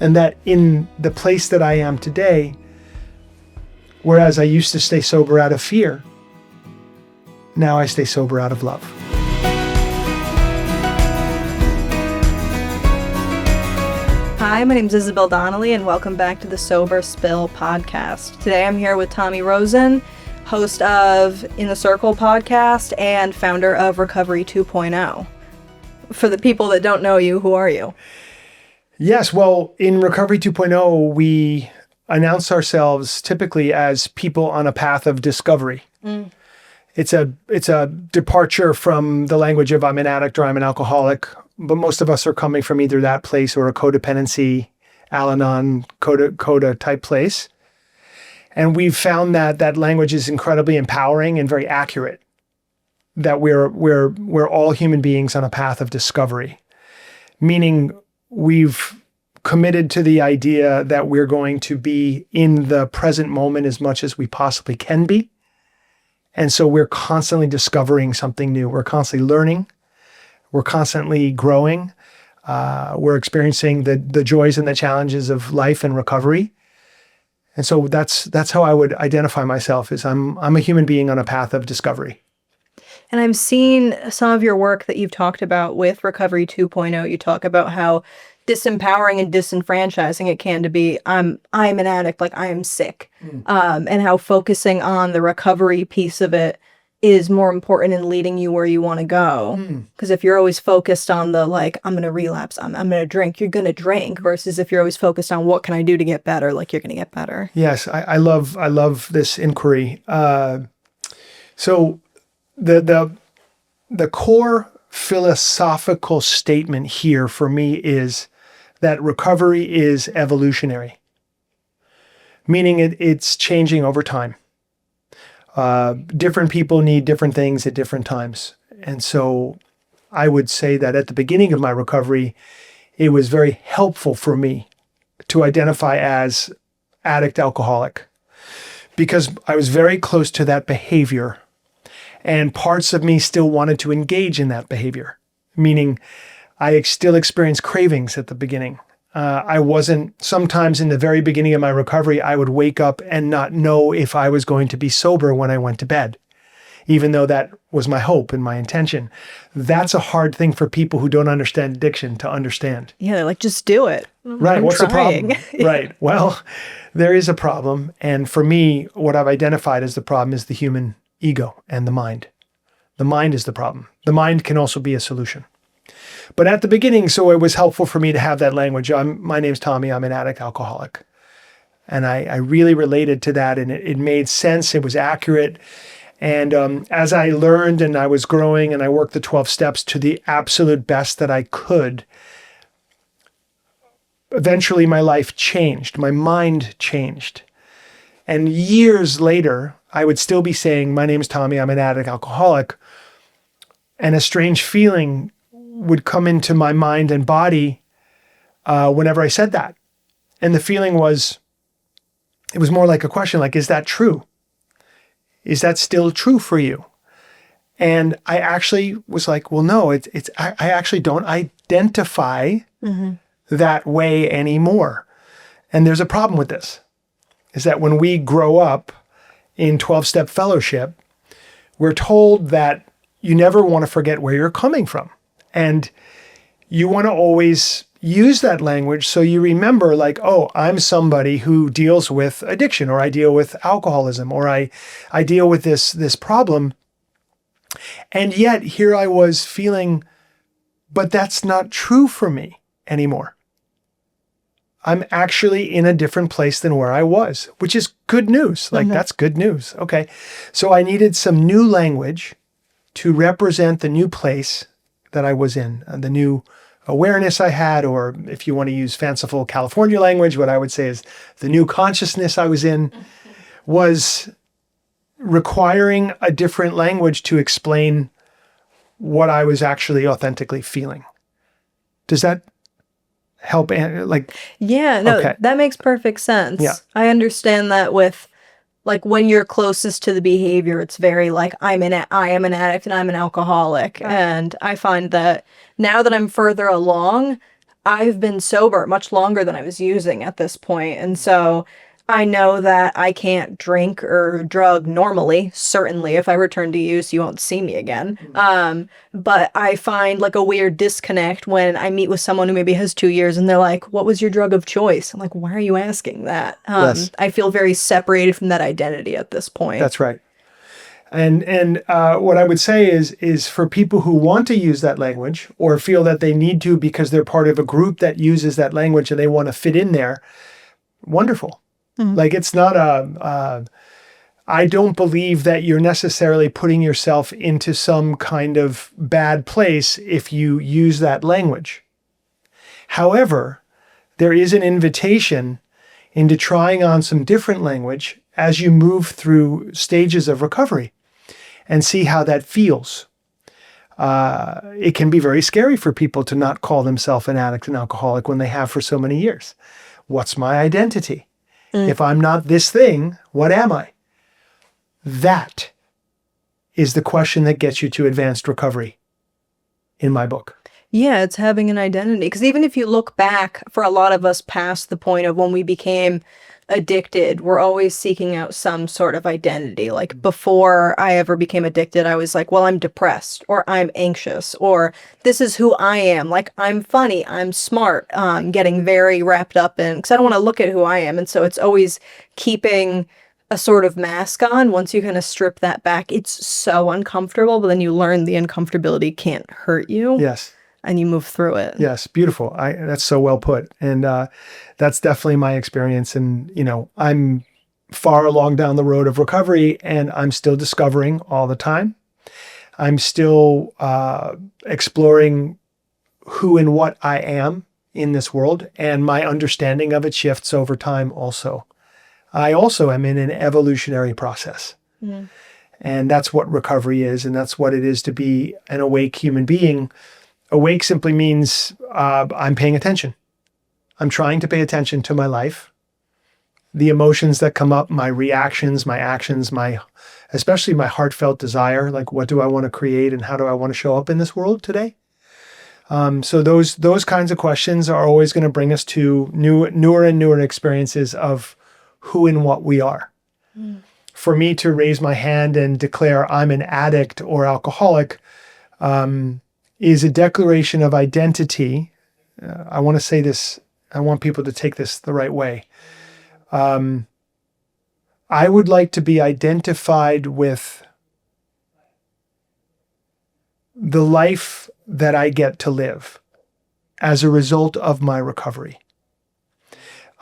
And that in the place that I am today, whereas I used to stay sober out of fear, now I stay sober out of love. Hi, my name is Isabel Donnelly, and welcome back to the Sober Spill podcast. Today I'm here with Tommy Rosen, host of In the Circle podcast and founder of Recovery 2.0. For the people that don't know you, who are you? Yes, well, in Recovery 2.0, we announce ourselves typically as people on a path of discovery. Mm. It's a departure from the language of I'm an addict or I'm an alcoholic, but most of us are coming from either that place or a codependency, Al-Anon, coda type place. And we've found that that language is incredibly empowering and very accurate, that we're all human beings on a path of discovery, meaning we've committed to the idea that we're going to be in the present moment as much as we possibly can be. And so we're constantly discovering something new. We're constantly learning. We're constantly growing. We're experiencing the joys and the challenges of life and recovery. And so that's how I would identify myself, is I'm a human being on a path of discovery. And I've seen some of your work that you've talked about with Recovery 2.0. You talk about how disempowering and disenfranchising it can to be, I'm an addict, like I am sick. And how focusing on the recovery piece of it is more important in leading you where you want to go. Because if you're always focused on the, like, I'm going to relapse, I'm going to drink, you're going to drink, versus if you're always focused on what can I do to get better, like you're going to get better. Yes, I love this inquiry. So the core philosophical statement here for me is that recovery is evolutionary, meaning it's changing over time. Different people need different things at different times. And so I would say that at the beginning of my recovery, it was very helpful for me to identify as addict alcoholic, because I was very close to that behavior. And parts of me still wanted to engage in that behavior, meaning I still experienced cravings at the beginning. Sometimes in the very beginning of my recovery, I would wake up and not know if I was going to be sober when I went to bed, even though that was my hope and my intention. That's a hard thing for people who don't understand addiction to understand. Yeah, they're like, just do it. Right, what's the problem? Right, well, there is a problem. And for me, what I've identified as the problem is the human ego and the mind. The mind is the problem. The mind can also be a solution. But at the beginning, so it was helpful for me to have that language. My name's Tommy. I'm an addict alcoholic. And I really related to that, and it made sense. It was accurate. And as I learned and I was growing and I worked the 12 steps to the absolute best that I could, eventually my life changed. My mind changed. And years later, I would still be saying, my name's Tommy, I'm an addict alcoholic. And a strange feeling would come into my mind and body whenever I said that. And the feeling was, it was more like a question, like, is that true? Is that still true for you? And I actually was like, well, no, I actually don't identify that way anymore. And there's a problem with this, is that when we grow up in 12-step fellowship, we're told that you never want to forget where you're coming from. And you want to always use that language so you remember, like, oh, I'm somebody who deals with addiction, or I deal with alcoholism, or I deal with this problem. And yet here I was feeling, but that's not true for me anymore. I'm actually in a different place than where I was, which is good news. Like, that's good news. Okay. So I needed some new language to represent the new place that I was in, the new awareness I had, or if you want to use fanciful California language, what I would say is the new consciousness I was in, was requiring a different language to explain what I was actually authentically feeling. Does that help? Yeah, no, okay. That makes perfect sense. Yeah. I understand that with, like, when you're closest to the behavior, it's very like, I am an addict and I'm an alcoholic. Right. And I find that now that I'm further along, I've been sober much longer than I was using at this point. And so I know that I can't drink or drug normally. Certainly, if I return to use, you won't see me again. But I find like a weird disconnect when I meet with someone who maybe has 2 years and they're like, "What was your drug of choice?" I'm like, "Why are you asking that?" Yes. I feel very separated from that identity at this point. That's right. And what I would say is for people who want to use that language or feel that they need to because they're part of a group that uses that language and they want to fit in there, wonderful. Like it's not I don't believe that you're necessarily putting yourself into some kind of bad place if you use that language. However, there is an invitation into trying on some different language as you move through stages of recovery and see how that feels. It can be very scary for people to not call themselves an addict and alcoholic when they have for so many years. What's my identity? If I'm not this thing, what am I? That is the question that gets you to advanced recovery in my book. Yeah, it's having an identity. Because even if you look back, for a lot of us past the point of when we became addicted, we're always seeking out some sort of identity. Like before I ever became addicted, I was like, well, I'm depressed or I'm anxious or this is who I am. Like I'm funny, I'm smart, getting very wrapped up in, because I don't want to look at who I am. And so it's always keeping a sort of mask on. Once you kind of strip that back, it's so uncomfortable, but then you learn the uncomfortability can't hurt you. Yes. And you move through it. Yes, beautiful. That's so well put. And that's definitely my experience. And, I'm far along down the road of recovery and I'm still discovering all the time. I'm still exploring who and what I am in this world. And my understanding of it shifts over time also. I also am in an evolutionary process. And that's what recovery is. And that's what it is to be an awake human being. Awake simply means I'm paying attention. I'm trying to pay attention to my life, the emotions that come up, my reactions, my actions, especially my heartfelt desire, like what do I want to create and how do I want to show up in this world today? So those kinds of questions are always going to bring us to newer and newer experiences of who and what we are. For me to raise my hand and declare I'm an addict or alcoholic, is a declaration of identity. I want to say this, I want people to take this the right way. I would like to be identified with the life that I get to live as a result of my recovery.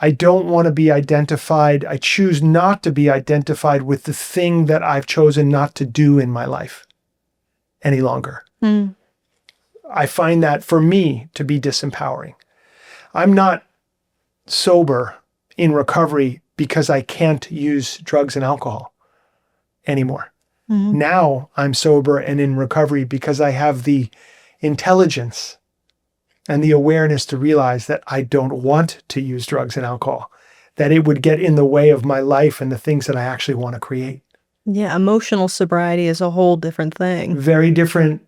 I don't want to be identified, I choose not to be identified with the thing that I've chosen not to do in my life any longer. I find that for me to be disempowering. I'm not sober in recovery because I can't use drugs and alcohol anymore. Now I'm sober and in recovery because I have the intelligence and the awareness to realize that I don't want to use drugs and alcohol, that it would get in the way of my life and the things that I actually want to create. Yeah, emotional sobriety is a whole different thing. Very different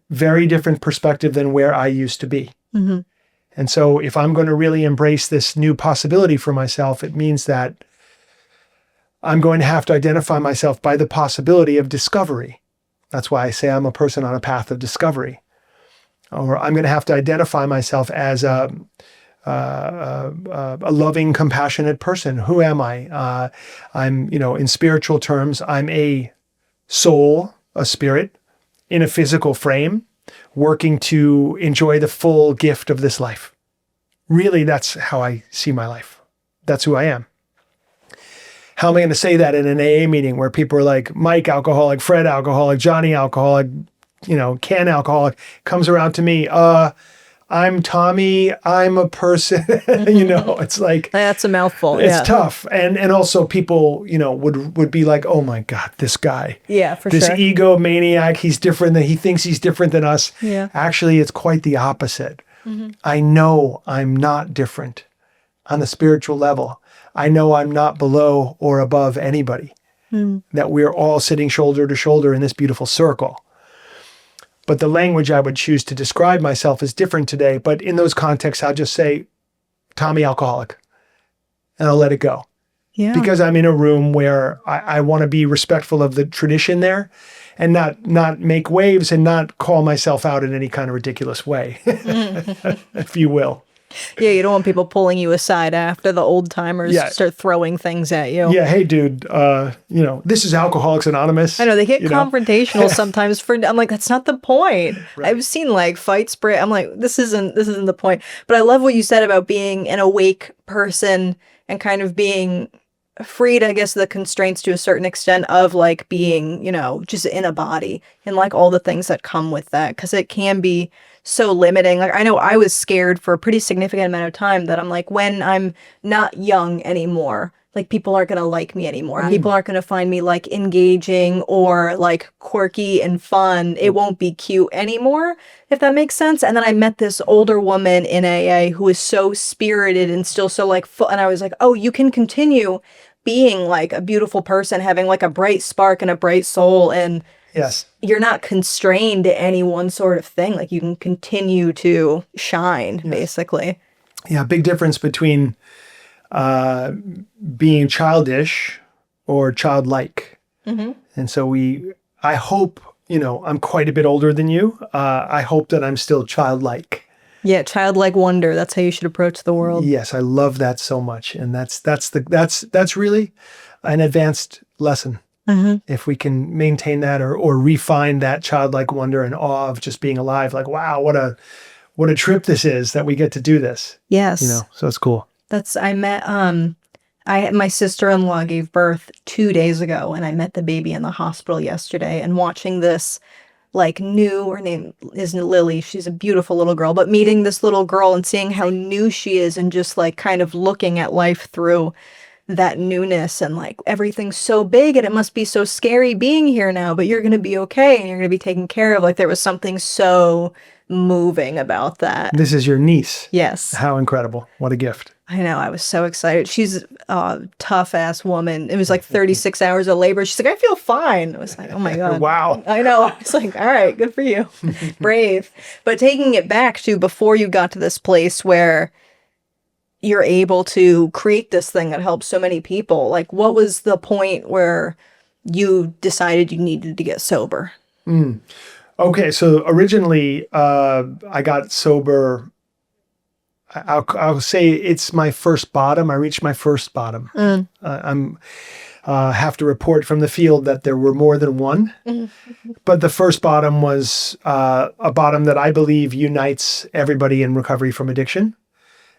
perspective than where I used to be. And so if I'm going to really embrace this new possibility for myself, it means that I'm going to have to identify myself by the possibility of discovery. That's why I say I'm a person on a path of discovery. Or I'm going to have to identify myself as a loving, compassionate person. Who am I? I'm, in spiritual terms, I'm a soul, a spirit in a physical frame, working to enjoy the full gift of this life. Really, that's how I see my life. That's who I am. How am I going to say that in an AA meeting where people are like, Mike alcoholic, Fred alcoholic, Johnny alcoholic, Ken alcoholic, comes around to me, I'm Tommy, I'm a person, it's like, that's a mouthful. It's tough. And also people, would be like, oh my God, this guy. Yeah, for this sure. This egomaniac, he thinks he's different than us. Yeah. Actually, it's quite the opposite. I know I'm not different on the spiritual level. I know I'm not below or above anybody, that we're all sitting shoulder to shoulder in this beautiful circle. but the language I would choose to describe myself is different today. But in those contexts, I'll just say, Tommy alcoholic, and I'll let it go. Yeah. Because I'm in a room where I want to be respectful of the tradition there and not make waves and not call myself out in any kind of ridiculous way, if you will. Yeah, you don't want people pulling you aside after the old timers start throwing things at you. Yeah, hey, dude, this is Alcoholics Anonymous. I know, they get confrontational sometimes I'm like, that's not the point. Right. I've seen like fights break. I'm like, this isn't the point. But I love what you said about being an awake person and kind of being freed, I guess, the constraints to a certain extent of like being, just in a body and like all the things that come with that, because it can be so limiting. Like, I know I was scared for a pretty significant amount of time that I'm like, when I'm not young anymore, like people aren't going to like me anymore. People aren't going to find me like engaging or like quirky and fun. It won't be cute anymore, if that makes sense. And then I met this older woman in AA who is so spirited and still so like full. And I was like, oh, you can continue being like a beautiful person, having like a bright spark and a bright soul. And yes, you're not constrained to any one sort of thing. Like you can continue to shine, basically. Yeah, big difference between being childish or childlike. Mm-hmm. And so I hope, I'm quite a bit older than you. I hope that I'm still childlike. Yeah, childlike wonder. That's how you should approach the world. Yes, I love that so much. And that's really an advanced lesson. Mm-hmm. If we can maintain that or refine that childlike wonder and awe of just being alive, like, wow, what a trip this is that we get to do this. Yes. So it's cool. My sister-in-law gave birth 2 days ago, and I met the baby in the hospital yesterday, and watching this like her name is Lily. She's a beautiful little girl, but meeting this little girl and seeing how new she is and just like kind of looking at life through that newness and like everything's so big and it must be so scary being here now, but you're going to be okay and you're going to be taken care of. Like there was something so moving about that. This is your niece. Yes. How incredible. What a gift. I know. I was so excited. She's a tough ass woman. It was like 36 hours of labor. She's like, I feel fine. I was like, oh my God. Wow. I know. I was like, all right, good for you. Brave. But taking it back to before you got to this place where you're able to create this thing that helps so many people, like what was the point where you decided you needed to get sober? Okay. So originally, I got sober. I'll say it's my first bottom. I reached my first bottom. I'm have to report from the field that there were more than one, but the first bottom was a bottom that I believe unites everybody in recovery from addiction,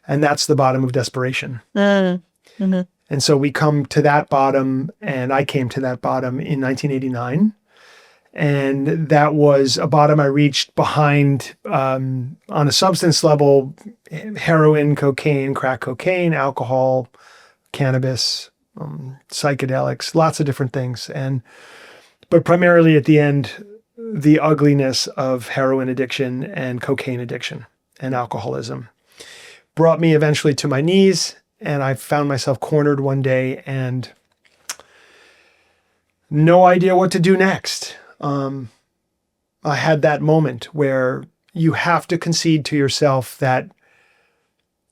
and that's the bottom of desperation. Mm-hmm. And so we come to that bottom, and I came to that bottom in 1989. And that was a bottom I reached behind, on a substance level, heroin, cocaine, crack cocaine, alcohol, cannabis, psychedelics, lots of different things. But primarily at the end, the ugliness of heroin addiction and cocaine addiction and alcoholism brought me eventually to my knees. And I found myself cornered one day and no idea what to do next. I had that moment where you have to concede to yourself that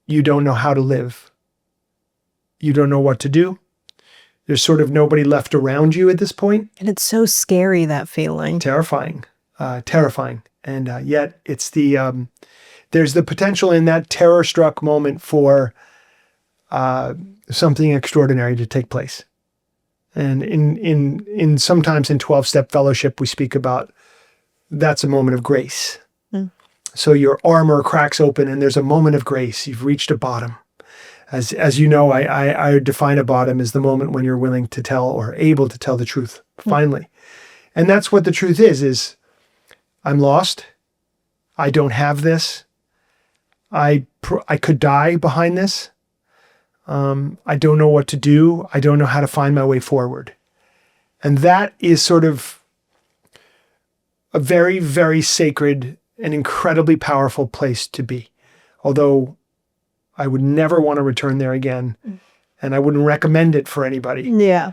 you don't know how to live. You don't know what to do. There's sort of nobody left around you at this point. And it's so scary, that feeling. Terrifying. And yet it's there's the potential in that terror-struck moment for something extraordinary to take place. And in sometimes in 12-step fellowship, we speak about that's a moment of grace. So your armor cracks open and there's a moment of grace. You've reached a bottom. As you know, I define a bottom as the moment when you're willing to tell or able to tell the truth, finally. And that's what the truth is I'm lost. I don't have this. I could die behind this. I don't know what to do. I don't know how to find my way forward. And that is sort of a very, very sacred and incredibly powerful place to be. Although I would never want to return there again. And I wouldn't recommend it for anybody. Yeah.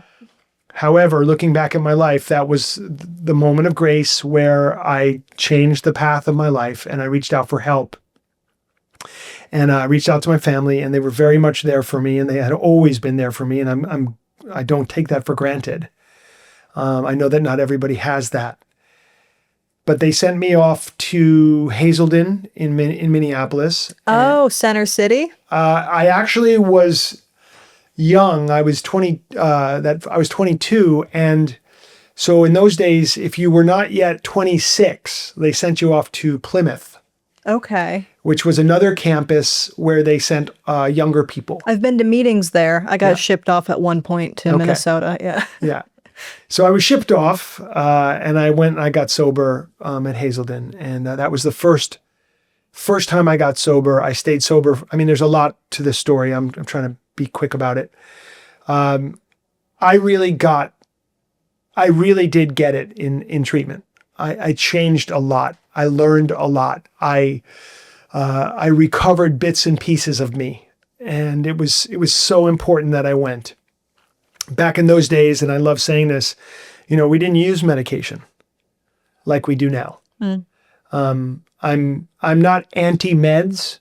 However, looking back at my life, that was the moment of grace where I changed the path of my life and I reached out for help. And I reached out to my family and they were very much there for me and they had always been there for me. And I don't take that for granted. I know that not everybody has that. But they sent me off to Hazelden in Minneapolis. Oh, Center City? I actually was young. I was 22, and so in those days, if you were not yet 26, they sent you off to Plymouth, Okay. which was another campus where they sent younger people. I've been to meetings there. I got Yeah. shipped off at one point to Minnesota. Yeah. Yeah. So I was shipped off, and I went and I got sober at Hazelden, and that was the first time I got sober. I stayed sober. I mean, there's a lot to this story. I'm trying to be quick about it. I really did get it in treatment. I changed a lot. I learned a lot. I recovered bits and pieces of me, and it was so important that I went. Back in those days, and I love saying this, we didn't use medication like we do now. I'm not anti-meds,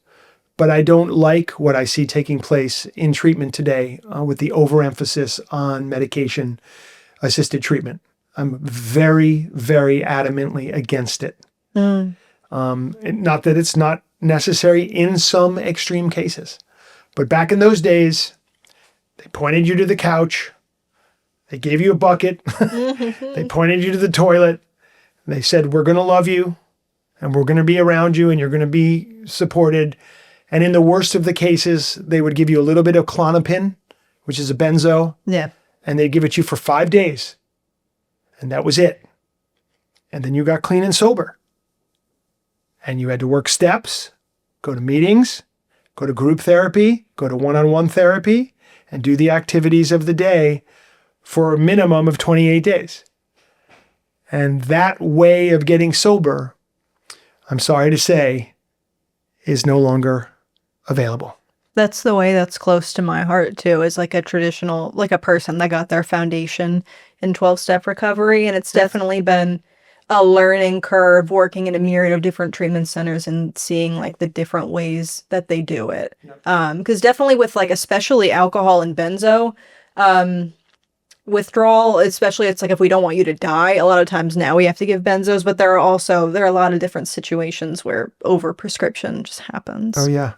but I don't like what I see taking place in treatment today with the overemphasis on medication-assisted treatment. I'm very, very adamantly against it. Not that it's not necessary in some extreme cases, but back in those days, they pointed you to the couch, they gave you a bucket, they pointed you to the toilet, they said, we're going to love you, and we're going to be around you, and you're going to be supported. And in the worst of the cases, they would give you a little bit of Klonopin, which is a benzo, Yeah. and they'd give it to you for 5 days. And that was it. And then you got clean and sober. And you had to work steps, go to meetings, go to group therapy, go to one-on-one therapy, and do the activities of the day for a minimum of 28 days. And that way of getting sober, I'm sorry to say, is no longer available. That's the way that's close to my heart too, is like a traditional, like a person that got their foundation in 12-step recovery. And it's definitely been a learning curve working in a myriad of different treatment centers and seeing like the different ways that they do it. Because definitely with like, especially alcohol and benzo, withdrawal, especially it's like if we don't want you to die, a lot of times now we have to give benzos, but there are a lot of different situations where overprescription just happens. Oh yeah.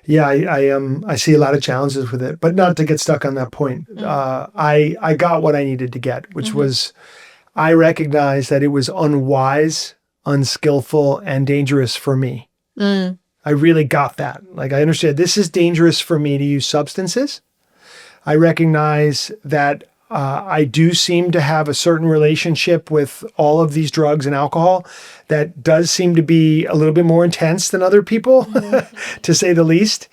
Yeah, I see a lot of challenges with it, but not to get stuck on that point. I got what I needed to get, which was I recognized that it was unwise, unskillful, and dangerous for me. I really got that. Like I understood this is dangerous for me to use substances. I recognize that I do seem to have a certain relationship with all of these drugs and alcohol that does seem to be a little bit more intense than other people, to say the least.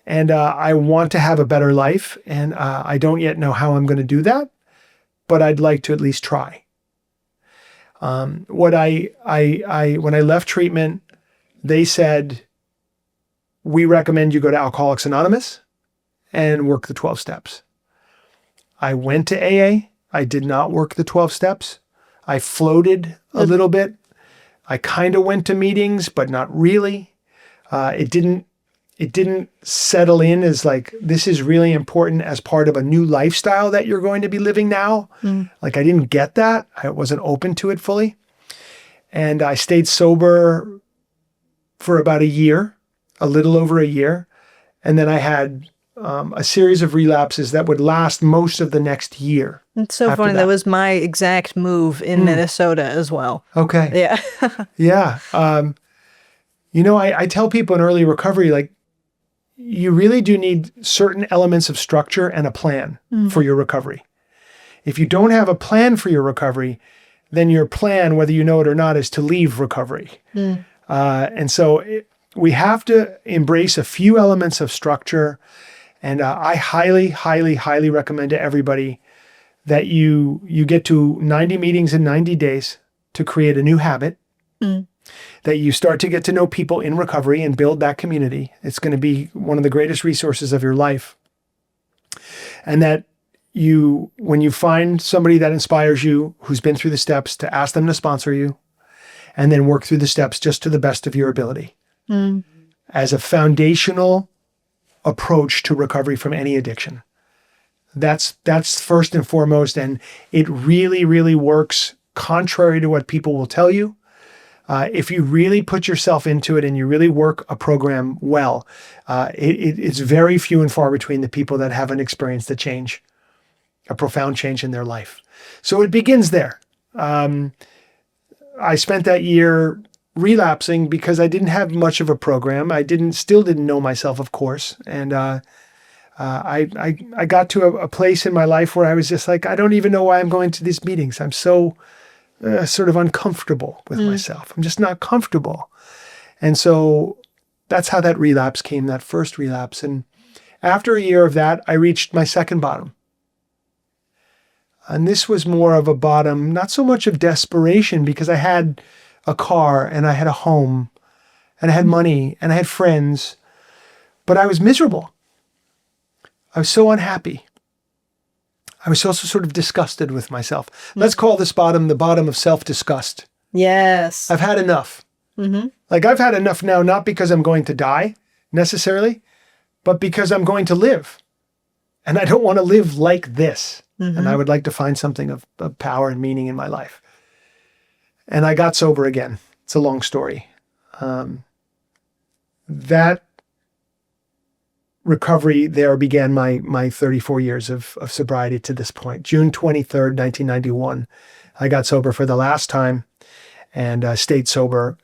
And I want to have a better life. And I don't yet know how I'm going to do that, but I'd like to at least try. When I left treatment, they said, we recommend you go to Alcoholics Anonymous and work the 12 steps. I went to AA. I did not work the 12 steps. I floated a little bit. I kind of went to meetings, but not really. It didn't settle in as like, this is really important as part of a new lifestyle that you're going to be living now. Like I didn't get that. I wasn't open to it fully. And I stayed sober for about a year, a little over a year. And then I had a series of relapses that would last most of the next year. It's so funny. That was my exact move in Minnesota as well. Okay. Yeah. Yeah. I tell people in early recovery, like, you really do need certain elements of structure and a plan for your recovery. If you don't have a plan for your recovery, then your plan, whether you know it or not, is to leave recovery. And so we have to embrace a few elements of structure. And I highly, highly, highly recommend to everybody that you get to 90 meetings in 90 days to create a new habit, that you start to get to know people in recovery and build that community. It's going to be one of the greatest resources of your life. And that when you find somebody that inspires you, who's been through the steps, to ask them to sponsor you, and then work through the steps just to the best of your ability as a foundational approach to recovery from any addiction. That's first and foremost, and it really, really works contrary to what people will tell you. If you really put yourself into it and you really work a program well, it's very few and far between the people that haven't experienced a profound change in their life. So it begins there. I spent that year relapsing because I didn't have much of a program. I still didn't know myself, of course. And I got to a place in my life where I was just like, I don't even know why I'm going to these meetings. I'm so sort of uncomfortable with myself. I'm just not comfortable. And so that's how that relapse came, that first relapse. And after a year of that, I reached my second bottom. And this was more of a bottom, not so much of desperation, because I had a car and I had a home and I had money and I had friends, but I was miserable. I was so unhappy. I was also sort of disgusted with myself. Let's call this bottom the bottom of self-disgust. Yes. I've had enough. Like, I've had enough now, not because I'm going to die necessarily, but because I'm going to live. And I don't want to live like this. And I would like to find something of power and meaning in my life. And I got sober again. It's a long story. That recovery there began my 34 years of sobriety to this point. June 23rd, 1991, I got sober for the last time and stayed sober,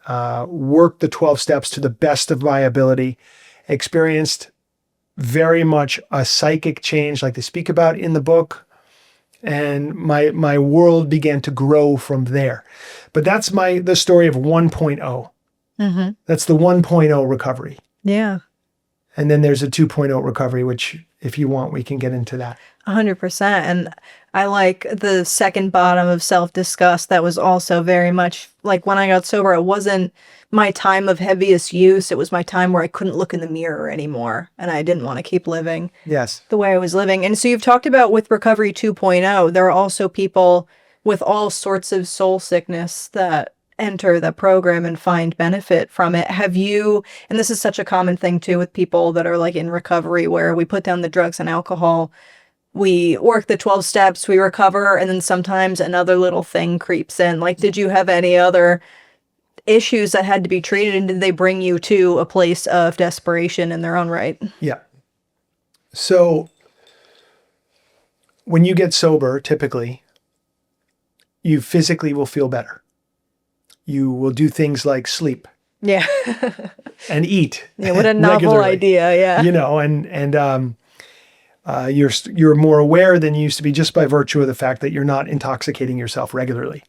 worked the 12 steps to the best of my ability, experienced very much a psychic change like they speak about in the book. And my world began to grow from there. But that's the story of 1.0. That's the 1.0 recovery. Yeah. And then there's a 2.0 recovery, which if you want, we can get into that. 100%. And I like the second bottom of self-disgust. That was also very much like when I got sober, it wasn't my time of heaviest use. It was my time where I couldn't look in the mirror anymore. And I didn't want to keep living the way I was living. And so you've talked about with Recovery 2.0, there are also people with all sorts of soul sickness that enter the program and find benefit from it. Have you, and this is such a common thing too with people that are like in recovery, where we put down the drugs and alcohol, we work the 12 steps, we recover, and then sometimes another little thing creeps in. Like, did you have any other issues that had to be treated, and did they bring you to a place of desperation in their own right? Yeah. So when you get sober, typically, you physically will feel better. You will do things like sleep. Yeah. And eat. Yeah, what a novel idea, yeah. You know, and you're more aware than you used to be just by virtue of the fact that you're not intoxicating yourself regularly.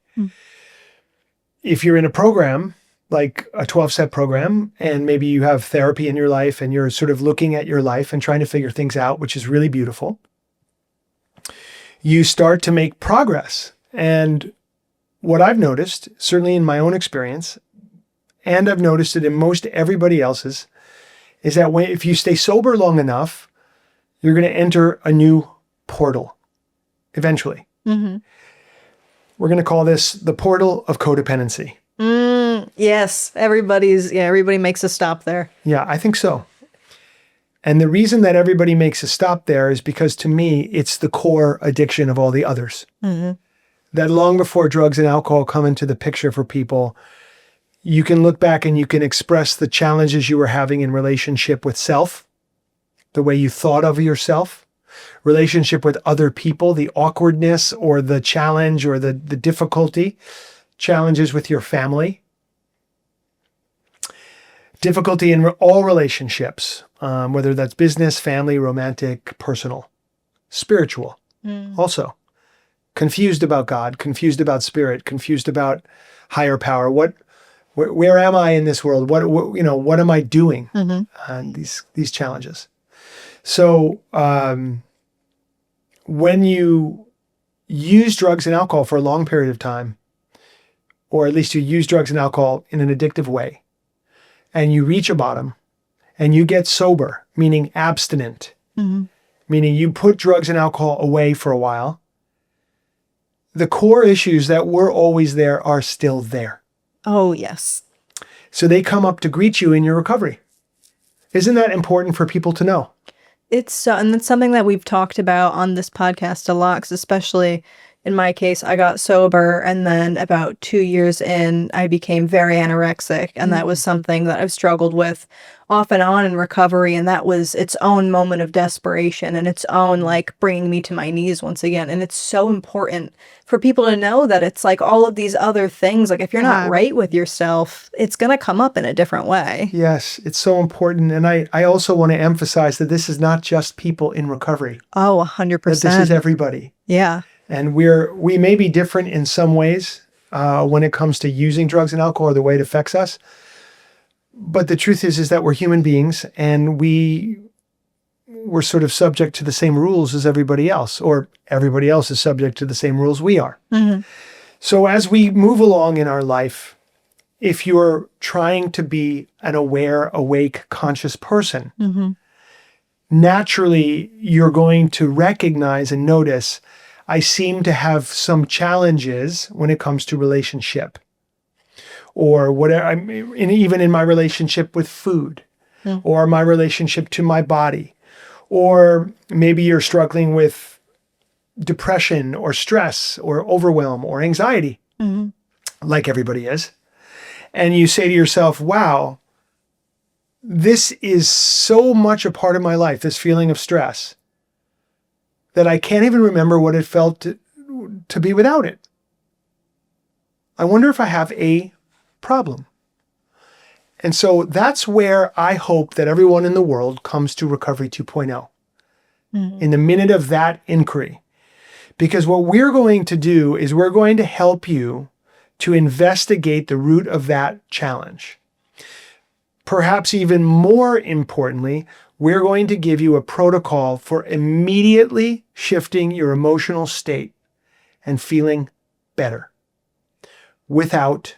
If you're in a program, like a 12-step program, and maybe you have therapy in your life and you're sort of looking at your life and trying to figure things out, which is really beautiful, you start to make progress. And what I've noticed, certainly in my own experience, and I've noticed it in most everybody else's, is that if you stay sober long enough, you're going to enter a new portal eventually. We're going to call this the portal of codependency. Yes, everybody makes a stop there. Yeah, I think so. And the reason that everybody makes a stop there is because, to me, it's the core addiction of all the others. That long before drugs and alcohol come into the picture for people, you can look back and you can express the challenges you were having in relationship with self, the way you thought of yourself, relationship with other people, the awkwardness or the challenge or the difficulty, challenges with your family, difficulty in all relationships, whether that's business, family, romantic, personal, spiritual, also. Confused about God, confused about spirit, confused about higher power. Where am I in this world? What am I doing? And these challenges. So when you use drugs and alcohol for a long period of time, or at least you use drugs and alcohol in an addictive way, and you reach a bottom, and you get sober, meaning abstinent, meaning you put drugs and alcohol away for a while, the core issues that were always there are still there. Oh, yes. So they come up to greet you in your recovery. Isn't that important for people to know? And that's something that we've talked about on this podcast a lot, 'cause especially in my case, I got sober, and then about 2 years in, I became very anorexic, and that was something that I've struggled with off and on in recovery, and that was its own moment of desperation and its own, like, bringing me to my knees once again. And it's so important for people to know that it's like all of these other things, like if you're not right with yourself, it's going to come up in a different way. Yes, it's so important. And I also want to emphasize that this is not just people in recovery. Oh, 100%. That this is everybody. Yeah. And we may be different in some ways when it comes to using drugs and alcohol or the way it affects us. But the truth is that we're human beings, and we're sort of subject to the same rules as everybody else, or everybody else is subject to the same rules we are. Mm-hmm. So as we move along in our life, if you're trying to be an aware, awake, conscious person, Mm-hmm. naturally you're going to recognize and notice, I seem to have some challenges when it comes to relationship, or whatever, even in my relationship with food, or my relationship to my body, or maybe you're struggling with depression or stress or overwhelm or anxiety, like everybody is. And you say to yourself, wow, this is so much a part of my life, this feeling of stress, that I can't even remember what it felt to be without it. I wonder if I have a problem. And so that's where I hope that everyone in the world comes to Recovery 2.0, in the minute of that inquiry. Because what we're going to do is we're going to help you to investigate the root of that challenge. Perhaps even more importantly, we're going to give you a protocol for immediately shifting your emotional state and feeling better without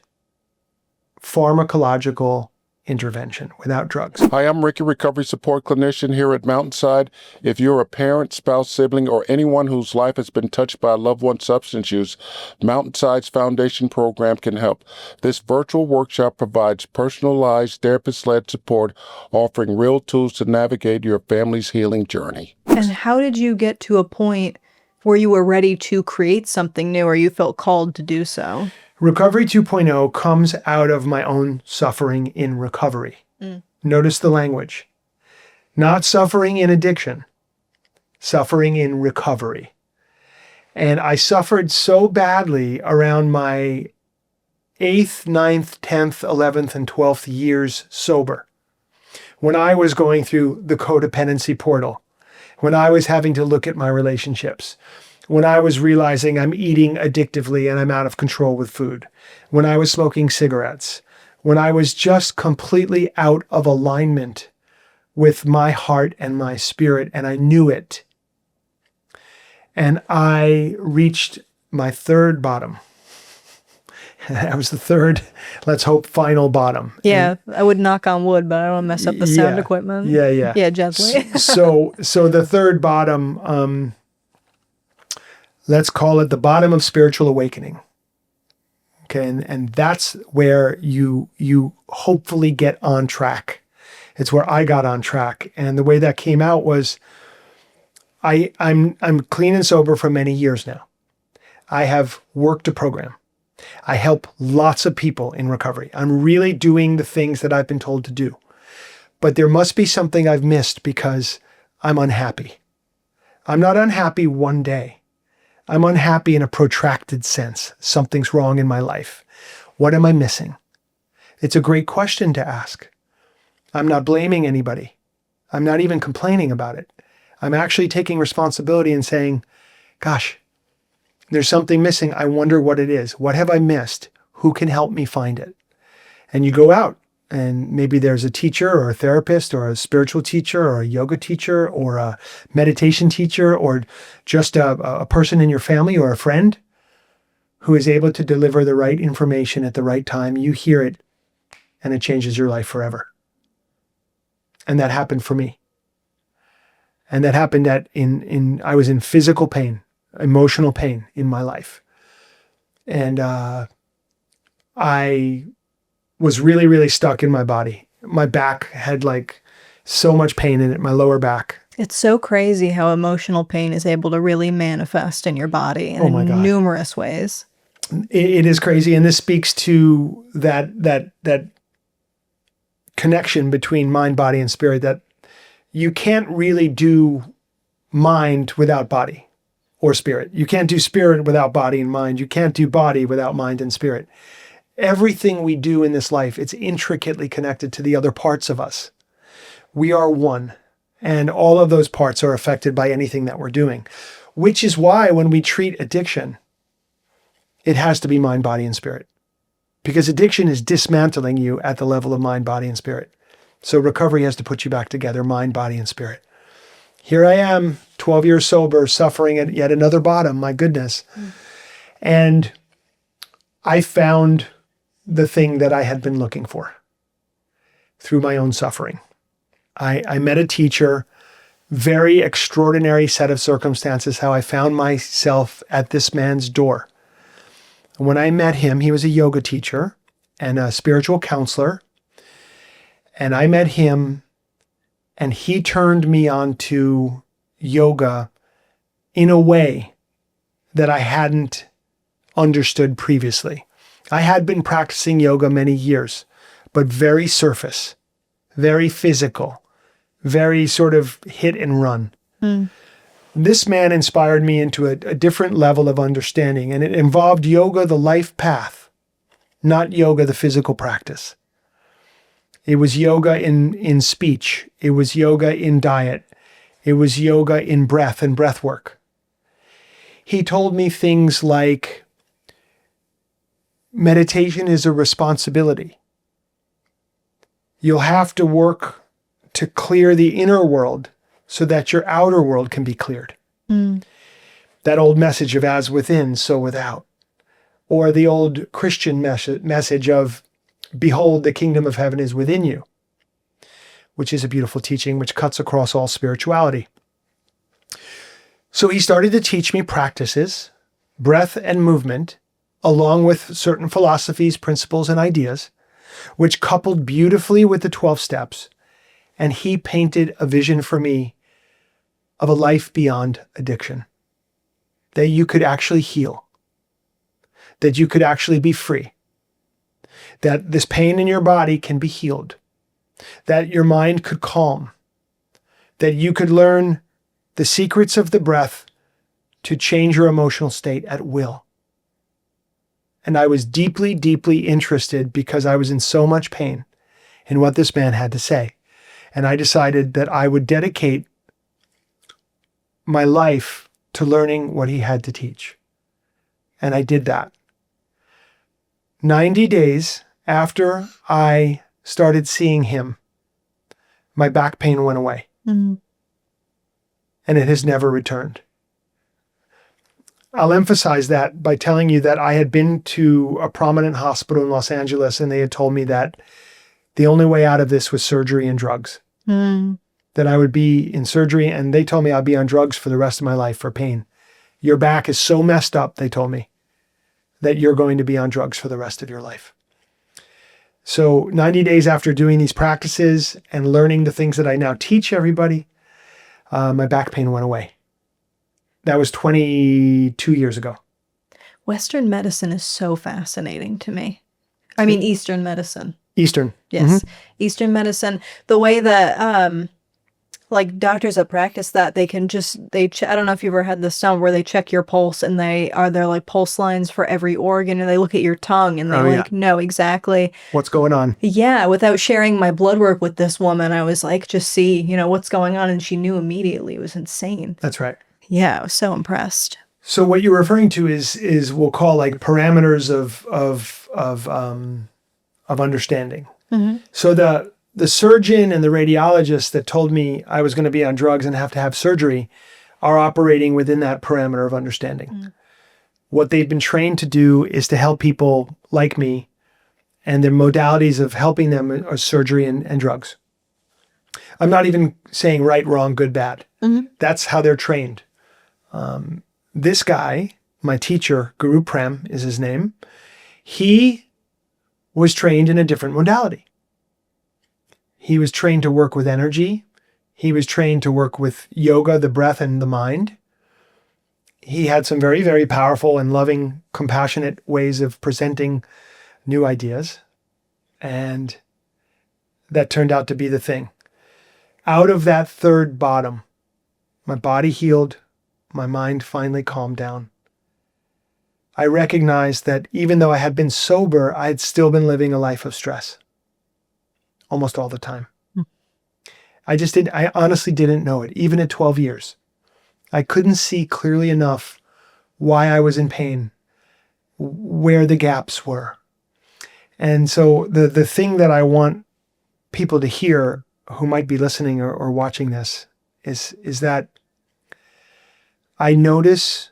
pharmacological intervention, without drugs. Hi, I'm Ricky, recovery support clinician here at Mountainside. If you're a parent, spouse, sibling, or anyone whose life has been touched by a loved one's substance use, Mountainside's Foundation program can help. This virtual workshop provides personalized, therapist-led support, offering real tools to navigate your family's healing journey. And how did you get to a point where you were ready to create something new, or you felt called to do so? Recovery 2.0 comes out of my own suffering in recovery. Notice the language. Not suffering in addiction, suffering in recovery. And I suffered so badly around my 8th, 9th, 10th, 11th, and 12th years sober, when I was going through the codependency portal, when I was having to look at my relationships, when I was realizing I'm eating addictively and I'm out of control with food, when I was smoking cigarettes, when I was just completely out of alignment with my heart and my spirit, and I knew it. And I reached my third bottom. That was the third, let's hope, final bottom. Yeah, I would knock on wood, but I don't want to mess up the sound equipment. Yeah. Yeah, gently. So the third bottom, let's call it the bottom of spiritual awakening. Okay, and that's where you hopefully get on track. It's where I got on track. And the way that came out was I'm clean and sober for many years now. I have worked a program. I help lots of people in recovery. I'm really doing the things that I've been told to do. But there must be something I've missed because I'm unhappy. I'm not unhappy one day. I'm unhappy in a protracted sense. Something's wrong in my life. What am I missing? It's a great question to ask. I'm not blaming anybody. I'm not even complaining about it. I'm actually taking responsibility and saying, gosh, there's something missing. I wonder what it is. What have I missed? Who can help me find it? And you go out, and maybe there's a teacher or a therapist or a spiritual teacher or a yoga teacher or a meditation teacher or just a person in your family or a friend who is able to deliver the right information at the right time. You hear it and it changes your life forever. And that happened for me. And that happened I was in physical pain, emotional pain in my life. And I was really, really stuck in my body. My back had like so much pain in it, my lower back. It's so crazy how emotional pain is able to really manifest in your body Oh my in God. numerous ways. It is crazy. And this speaks to that connection between mind, body, and spirit, that you can't really do mind without body or spirit. You can't do spirit without body and mind. You can't do body without mind and spirit. Everything we do in this life, it's intricately connected to the other parts of us. We are one, and all of those parts are affected by anything that we're doing, which is why when we treat addiction, it has to be mind, body, and spirit, because addiction is dismantling you at the level of mind, body, and spirit. So recovery has to put you back together, mind, body, and spirit. Here I am, 12 years sober, suffering at yet another bottom, my goodness. And I found the thing that I had been looking for through my own suffering. I met a teacher, very extraordinary set of circumstances, how I found myself at this man's door. When I met him, he was a yoga teacher and a spiritual counselor. And I met him, and he turned me on to yoga in a way that I hadn't understood previously. I had been practicing yoga many years, but very surface, very physical, very sort of hit and run. This man inspired me into a different level of understanding, and it involved yoga, the life path, not yoga, the physical practice. It was yoga in speech. It was yoga in diet. It was yoga in breath and breath work. He told me things like, meditation is a responsibility. You'll have to work to clear the inner world so that your outer world can be cleared. That old message of as within, so without. Or the old Christian message of, behold, the kingdom of heaven is within you, which is a beautiful teaching which cuts across all spirituality. So he started to teach me practices, breath and movement, along with certain philosophies, principles, and ideas, which coupled beautifully with the 12 steps. And he painted a vision for me of a life beyond addiction, that you could actually heal, that you could actually be free, that this pain in your body can be healed, that your mind could calm, that you could learn the secrets of the breath to change your emotional state at will. And I was deeply, deeply interested because I was in so much pain in what this man had to say. And I decided that I would dedicate my life to learning what he had to teach. And I did that. 90 days after I started seeing him, my back pain went away. And it has never returned. I'll emphasize that by telling you that I had been to a prominent hospital in Los Angeles, and they had told me that the only way out of this was surgery and drugs. That I would be in surgery, and they told me I'd be on drugs for the rest of my life for pain. Your back is so messed up, they told me, that you're going to be on drugs for the rest of your life. So 90 days after doing these practices and learning the things that I now teach everybody, my back pain went away. That was 22 years ago. Western medicine is so fascinating to me. I mean, Eastern medicine. Eastern. Yes. Eastern medicine. The way that, like doctors that practice that, they can just, I don't know if you've ever had this done where they check your pulse and they're like pulse lines for every organ, and they look at your tongue and they know exactly what's going on. Yeah. Without sharing my blood work with this woman, I was like, just see, what's going on. And she knew immediately. It was insane. That's right. Yeah. I was so impressed. So what you're referring to is we'll call like parameters of understanding. So the surgeon and the radiologist that told me I was going to be on drugs and have to have surgery are operating within that parameter of understanding. What they've been trained to do is to help people like me, and their modalities of helping them are surgery and drugs. I'm not even saying right, wrong, good, bad. That's how they're trained. This guy, my teacher, Guru Prem is his name, he was trained in a different modality. He was trained to work with energy. He was trained to work with yoga, the breath, and the mind. He had some very, very powerful and loving, compassionate ways of presenting new ideas. And that turned out to be the thing. Out of that third bottom, my body healed, my mind finally calmed down. I recognized that even though I had been sober, I had still been living a life of stress almost all the time. I honestly didn't know it, even at 12 years. I couldn't see clearly enough why I was in pain, where the gaps were. And so the thing that I want people to hear who might be listening or watching this is that I notice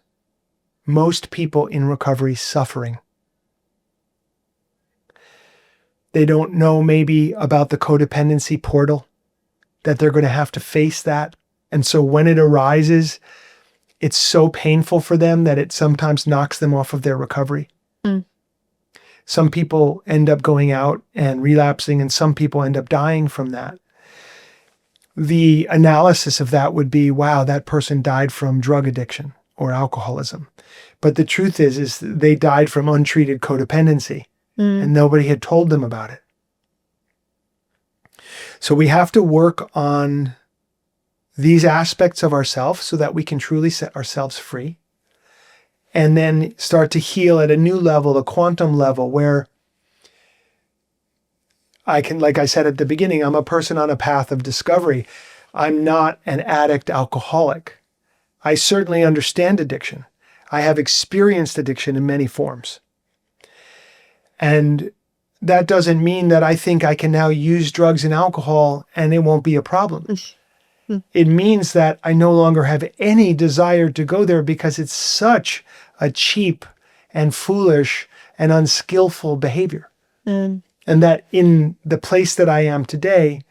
most people in recovery suffering. They don't know maybe about the codependency portal, that they're going to have to face that. And so when it arises, it's so painful for them that it sometimes knocks them off of their recovery. Some people end up going out and relapsing, and some people end up dying from that. The analysis of that would be, wow, that person died from drug addiction or alcoholism. But the truth is they died from untreated codependency, and nobody had told them about it. So we have to work on these aspects of ourselves so that we can truly set ourselves free, and then start to heal at a new level, a quantum level, where I can, like I said at the beginning, I'm a person on a path of discovery. I'm not an addict alcoholic. I certainly understand addiction. I have experienced addiction in many forms. And that doesn't mean that I think I can now use drugs and alcohol and it won't be a problem. It means that I no longer have any desire to go there because it's such a cheap and foolish and unskillful behavior. And that in the place that I am today,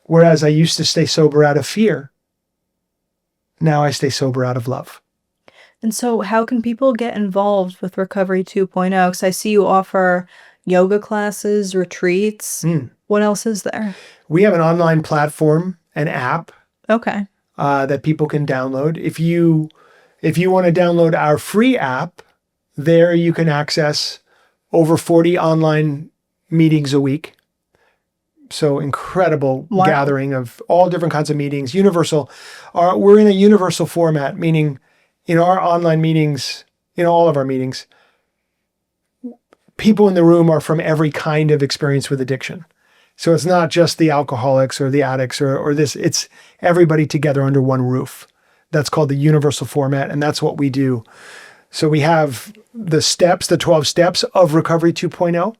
whereas I used to stay sober out of fear, now I stay sober out of love. And so how can people get involved with Recovery 2.0? Because I see you offer yoga classes, retreats. What else is there? We have an online platform, an app Okay. that people can download. If you want to download our free app, there you can access over 40 online meetings a week. So incredible gathering of all different kinds of meetings. Universal. We're in a universal format, meaning in our online meetings, in all of our meetings, people in the room are from every kind of experience with addiction. So it's not just the alcoholics or the addicts or this, it's everybody together under one roof. That's called the universal format, and that's what we do. So we have the steps, the 12 steps of Recovery 2.0,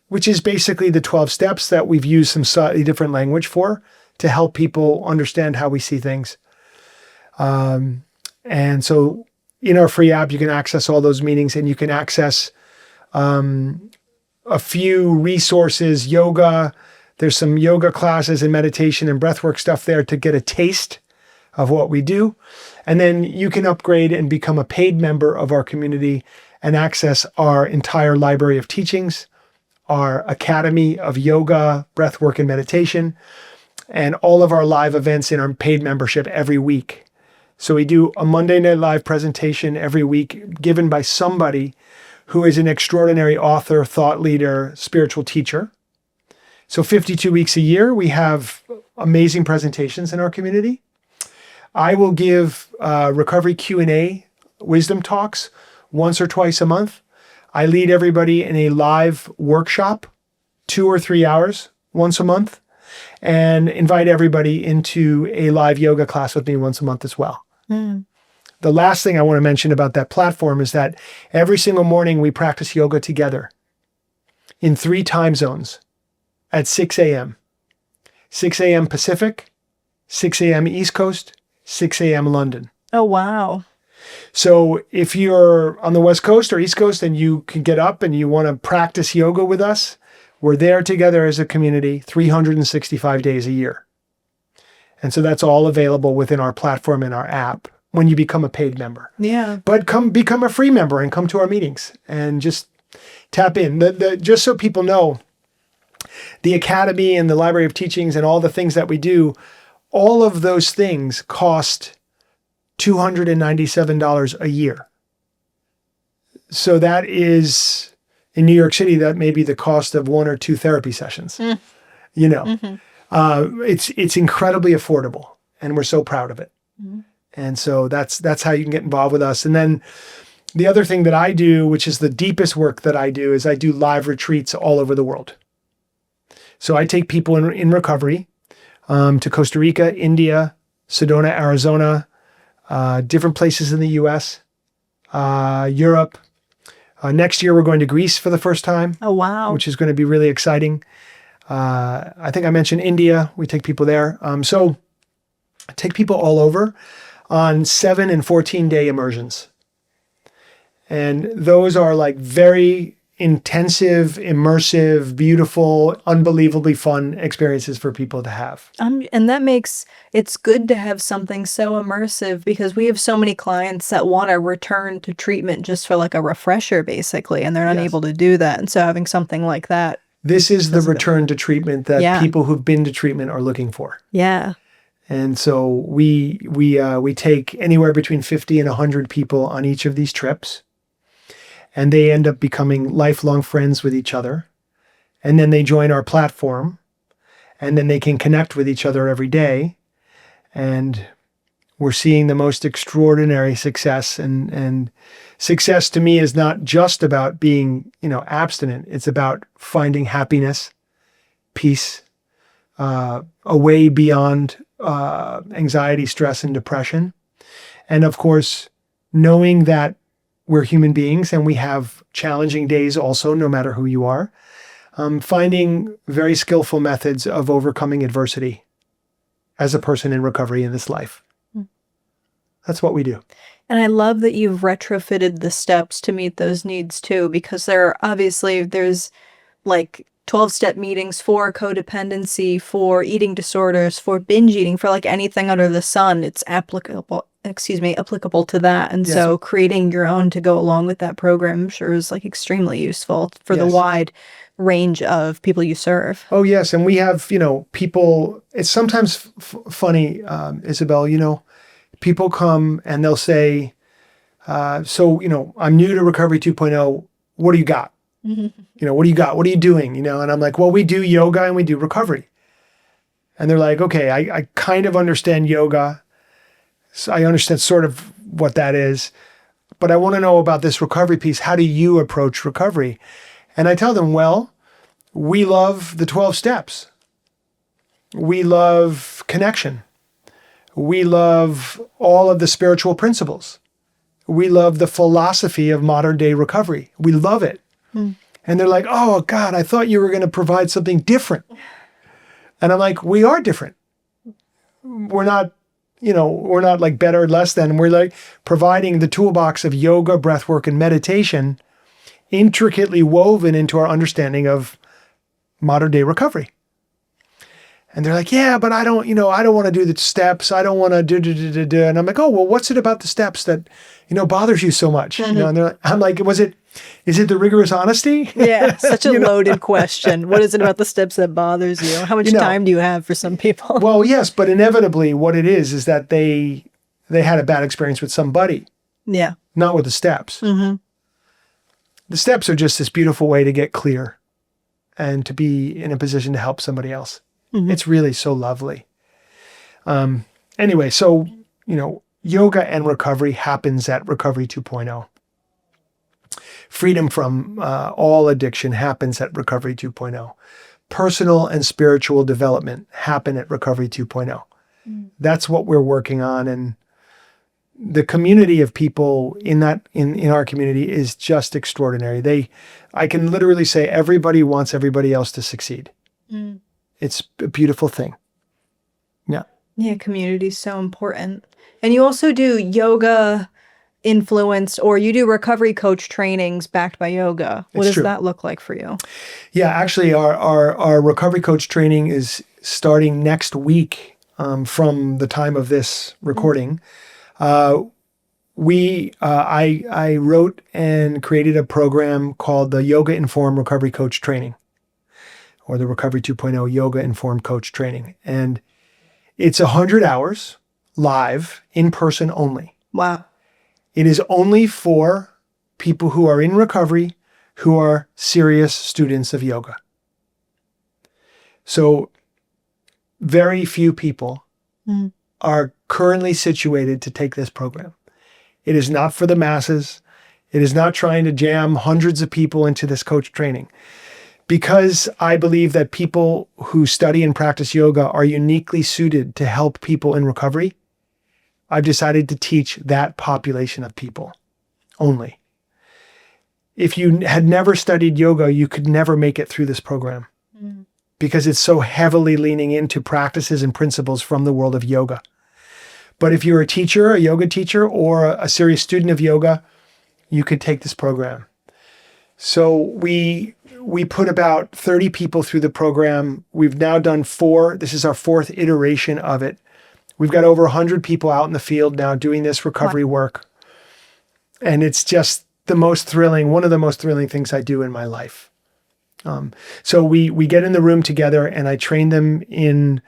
which is basically the 12 steps that we've used some slightly different language for to help people understand how we see things. And so in our free app, you can access all those meetings, and you can access a few resources, yoga. There's some yoga classes and meditation and breathwork stuff there to get a taste of what we do. And then you can upgrade and become a paid member of our community and access our entire library of teachings, our academy of yoga, breathwork, and meditation, and all of our live events in our paid membership every week. So we do a Monday Night Live presentation every week given by somebody who is an extraordinary author, thought leader, spiritual teacher. So 52 weeks a year, we have amazing presentations in our community. I will give recovery Q&A wisdom talks once or twice a month. I lead everybody in a live workshop, 2 or 3 hours once a month, and invite everybody into a live yoga class with me once a month as well. The last thing I want to mention about that platform is that every single morning we practice yoga together in 3 time zones at 6 a.m. 6 a.m. Pacific, 6 a.m. East Coast, 6 a.m. London. Oh, wow. So if you're on the West Coast or East Coast and you can get up and you want to practice yoga with us, we're there together as a community 365 days a year. And so that's all available within our platform and our app when you become a paid member. Yeah. But become a free member and come to our meetings and just tap in. Just so people know, the Academy and the Library of Teachings and all the things that we do, all of those things cost $297 a year. So that is, in New York City, that may be the cost of 1 or 2 therapy sessions. You know, it's incredibly affordable, and we're so proud of it. And so that's how you can get involved with us. And then the other thing that I do, which is the deepest work that I do, is I do live retreats all over the world. So I take people in recovery to Costa Rica, India, Sedona, Arizona, different places in the U.S., Europe. Next year, we're going to Greece for the first time. Oh, wow. Which is going to be really exciting. I think I mentioned India. We take people there. So I take people all over on 7 and 14-day immersions. And those are like very intensive, immersive, beautiful, unbelievably fun experiences for people to have. And that makes it's good to have something so immersive, because we have so many clients that want to return to treatment just for like a refresher, basically, and they're unable to do that. And so having something like that. This is the return to treatment that people who've been to treatment are looking for. Yeah. And so we take anywhere between 50 and 100 people on each of these trips. And they end up becoming lifelong friends with each other. And then they join our platform. And then they can connect with each other every day. And we're seeing the most extraordinary success. And success to me is not just about being, abstinent. It's about finding happiness, peace, a way beyond anxiety, stress, and depression. And of course, knowing that we're human beings and we have challenging days also, no matter who you are. Finding very skillful methods of overcoming adversity as a person in recovery in this life. That's what we do. And I love that you've retrofitted the steps to meet those needs too, because there's like 12-step meetings for codependency, for eating disorders, for binge eating, for like anything under the sun. It's applicable to that. And so creating your own to go along with that program, I'm sure, is like extremely useful for the wide range of people you serve. Oh, yes. And we have, people, it's sometimes funny, Isabel, people come and they'll say, I'm new to Recovery 2.0. What do you got? What do you got? What are you doing? And I'm like, well, we do yoga and we do recovery. And they're like, okay, I kind of understand yoga. So I understand sort of what that is, but I want to know about this recovery piece. How do you approach recovery? And I tell them, well, we love the 12 steps. We love connection. We love all of the spiritual principles. We love the philosophy of modern day recovery. We love it. And they're like, oh God, I thought you were going to provide something different. And I'm like, we are different. We're not like better or less than. We're like providing the toolbox of yoga, breathwork, and meditation intricately woven into our understanding of modern day recovery. And they're like, yeah, but I don't want to do the steps. I don't want to do. And I'm like, oh, well, what's it about the steps that, bothers you so much? And I'm like, is it the rigorous honesty? Yeah, such a loaded question. What is it about the steps that bothers you? How much time do you have for some people? Well, yes, but inevitably what it is that they had a bad experience with somebody. Yeah. Not with the steps. The steps are just this beautiful way to get clear and to be in a position to help somebody else. It's really so lovely. Anyway, so, yoga and recovery happens at Recovery 2.0. Freedom from all addiction happens at Recovery 2.0. Personal and spiritual development happen at Recovery 2.0. That's what we're working on. And the community of people in our community is just extraordinary. I can literally say everybody wants everybody else to succeed. It's a beautiful thing. Yeah. Yeah, community is so important. And you also do yoga influenced, or you do recovery coach trainings backed by yoga. What does that look like for you? Yeah, actually our recovery coach training is starting next week from the time of this recording, I wrote and created a program called the Yoga Informed Recovery Coach Training, or the Recovery 2.0 Yoga Informed Coach Training. And it's 100 hours live, in person only. Wow. It is only for people who are in recovery, who are serious students of yoga. So very few people are currently situated to take this program. It is not for the masses. It is not trying to jam hundreds of people into this coach training. Because I believe that people who study and practice yoga are uniquely suited to help people in recovery, I've decided to teach that population of people only. If you had never studied yoga, you could never make it through this program because it's so heavily leaning into practices and principles from the world of yoga. But if you're a teacher, a yoga teacher, or a serious student of yoga, you could take this program. So we put about 30 people through the program. We've now done 4. This is our 4th iteration of it. We've got over 100 people out in the field now doing this recovery work. And it's just one of the most thrilling things I do in my life. So we get in the room together and I train them in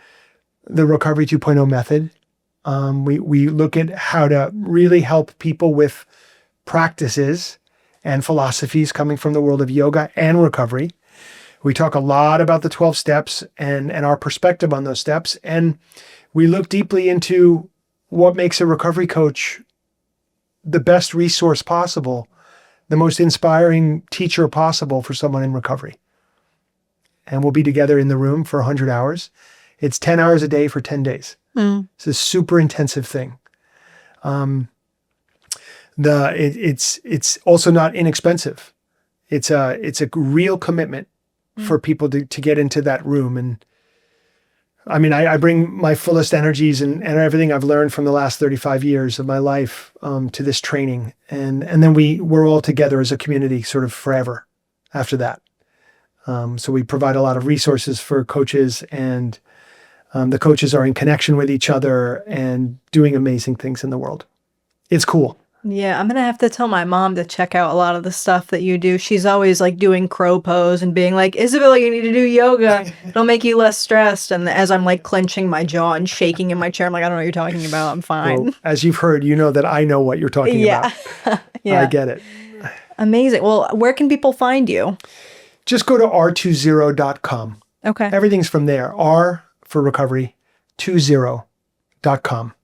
the Recovery 2.0 method. We look at how to really help people with practices and philosophies coming from the world of yoga and recovery. We talk a lot about the 12 steps and our perspective on those steps. And we look deeply into what makes a recovery coach the best resource possible, the most inspiring teacher possible for someone in recovery. And we'll be together in the room for 100 hours. It's 10 hours a day for 10 days. It's a super intensive thing. It's also not inexpensive. It's a real commitment for people to get into that room. And I mean, I bring my fullest energies and everything I've learned from the last 35 years of my life to this training. And then we're all together as a community sort of forever after that. So we provide a lot of resources for coaches, and the coaches are in connection with each other and doing amazing things in the world. It's cool. Yeah, I'm going to have to tell my mom to check out a lot of the stuff that you do. She's always like doing crow pose and being like, Isabel, you need to do yoga. It'll make you less stressed. And as I'm like clenching my jaw and shaking in my chair, I'm like, I don't know what you're talking about. I'm fine. Well, as you've heard, you know that I know what you're talking about. Yeah. I get it. Amazing. Well, where can people find you? Just go to r20.com. Okay. Everything's from there. R for recovery, 20.com.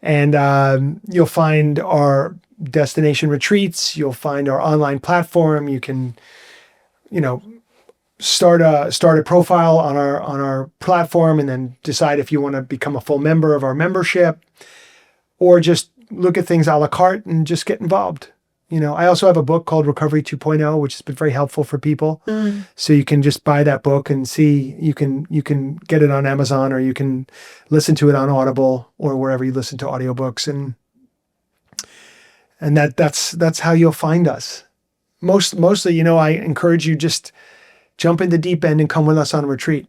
And you'll find our destination retreats. You'll find our online platform. You can, start a profile on our platform and then decide if you want to become a full member of our membership, or just look at things a la carte and just get involved. I also have a book called Recovery 2.0, which has been very helpful for people. So you can just buy that book and see, you can get it on Amazon, or you can listen to it on Audible or wherever you listen to audiobooks. And that's how you'll find us. Mostly, I encourage you, just jump in the deep end and come with us on a retreat.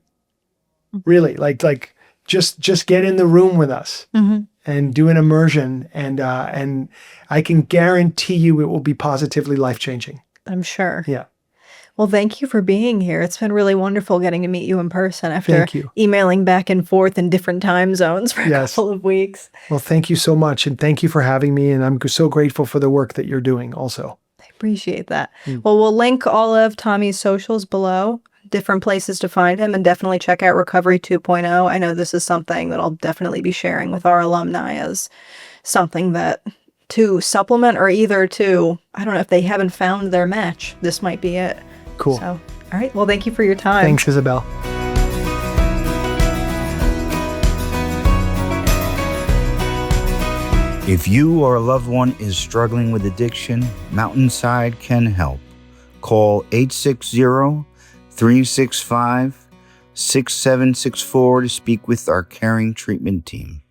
Really, like just get in the room with us. And do an immersion, and I can guarantee you it will be positively life-changing. I'm sure. Yeah. Well, thank you for being here. It's been really wonderful getting to meet you in person after Thank you. Emailing back and forth in different time zones for a couple of weeks. Well, thank you so much, and thank you for having me, and I'm so grateful for the work that you're doing also. I appreciate that. Well, we'll link all of Tommy's socials below, different places to find him, and definitely check out Recovery 2.0. I know this is something that I'll definitely be sharing with our alumni as something that to supplement, or either to, I don't know, if they haven't found their match, this might be it. Cool. So, all right. Well, thank you for your time. Thanks, Isabel. If you or a loved one is struggling with addiction, Mountainside can help. Call 860-365-6764 to speak with our caring treatment team.